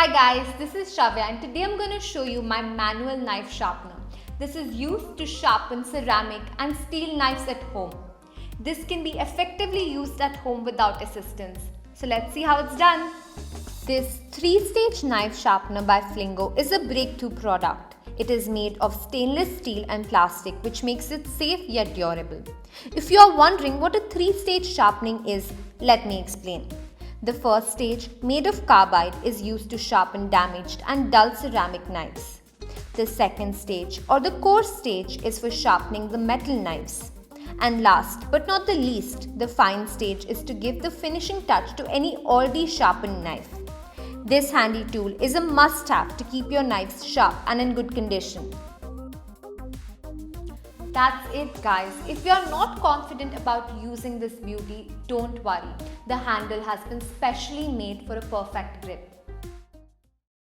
Hi guys, this is Shravya and today I'm going to show you my manual knife sharpener. This is used to sharpen ceramic and steel knives at home. This can be effectively used at home without assistance. So let's see how it's done. This 3-stage knife sharpener by FLYNGO is a breakthrough product. It is made of stainless steel and plastic, which makes it safe yet durable. If you are wondering what a 3-stage sharpening is, let me explain. The first stage, made of carbide, is used to sharpen damaged and dull ceramic knives. The second stage, or the coarse stage, is for sharpening the metal knives. And last but not the least, the fine stage is to give the finishing touch to any already sharpened knife. This handy tool is a must-have to keep your knives sharp and in good condition. That's it guys. If you are not confident about using this beauty, don't worry. The handle has been specially made for a perfect grip.